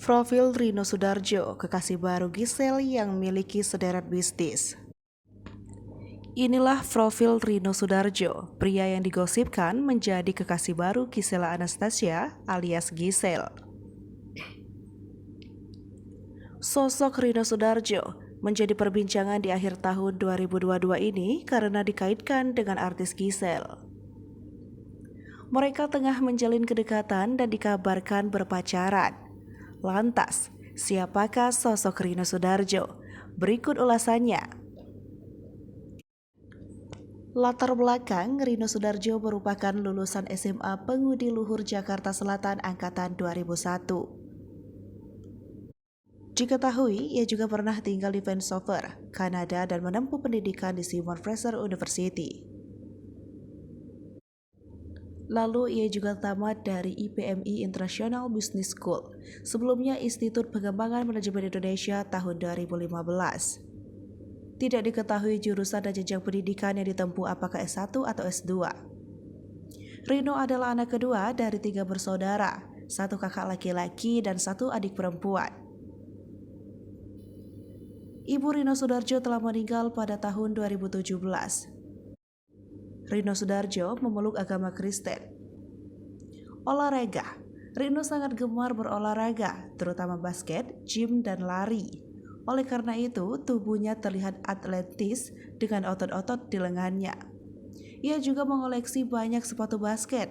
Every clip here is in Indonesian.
Profil Rino Soedarjo, kekasih baru Giselle yang memiliki sederet bisnis. Inilah profil Rino Soedarjo, pria yang digosipkan menjadi kekasih baru Giselle Anastasia alias Giselle. Sosok Rino Soedarjo menjadi perbincangan di akhir tahun 2022 ini karena dikaitkan dengan artis Giselle. Mereka tengah menjalin kedekatan dan dikabarkan berpacaran. Lantas, siapakah sosok Rino Soedarjo? Berikut ulasannya. Latar belakang, Rino Soedarjo merupakan lulusan SMA Pengudi Luhur Jakarta Selatan Angkatan 2001. Diketahui, ia juga pernah tinggal di Vancouver, Kanada dan menempuh pendidikan di Simon Fraser University. Lalu ia juga tamat dari IPMI International Business School, sebelumnya Institut Pengembangan Manajemen Indonesia tahun 2015. Tidak diketahui jurusan dan jenjang pendidikan yang ditempuh apakah S1 atau S2. Rino adalah anak kedua dari 3 bersaudara, 1 kakak laki-laki dan 1 adik perempuan. Ibu Rino Soedarjo telah meninggal pada tahun 2017. Rino Soedarjo memeluk agama Kristen. Olahraga, Rino sangat gemar berolahraga, terutama basket, gym, dan lari. Oleh karena itu, tubuhnya terlihat atletis dengan otot-otot di lengannya. Ia juga mengoleksi banyak sepatu basket.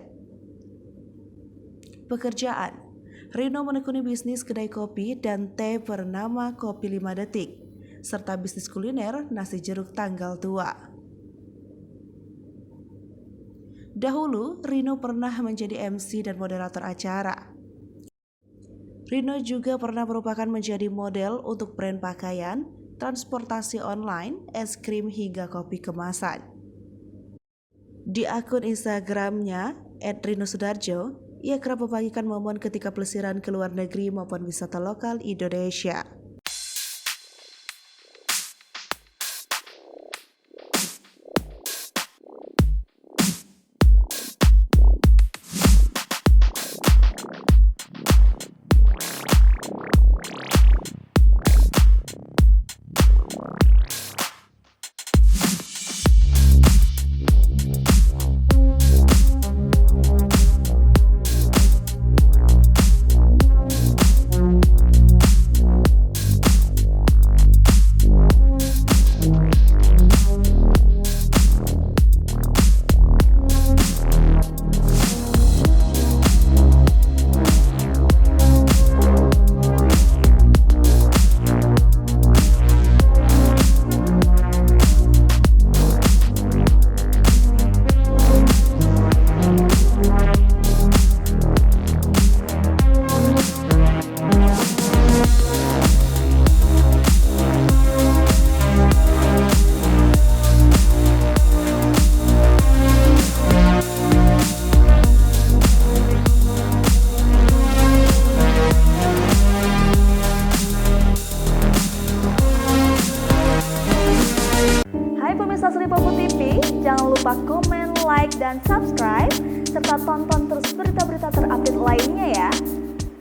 Pekerjaan, Rino menekuni bisnis kedai kopi dan teh bernama Kopi 5 Detik, serta bisnis kuliner nasi jeruk tanggal tua. Dahulu, Rino pernah menjadi MC dan moderator acara. Rino juga pernah merupakan menjadi model untuk brand pakaian, transportasi online, es krim hingga kopi kemasan. Di akun Instagramnya @rinosoedarjo, ia kerap membagikan momen ketika pelesiran ke luar negeri maupun wisata lokal Indonesia. Lipopo TV, jangan lupa komen, like, dan subscribe, serta tonton terus berita-berita terupdate lainnya ya.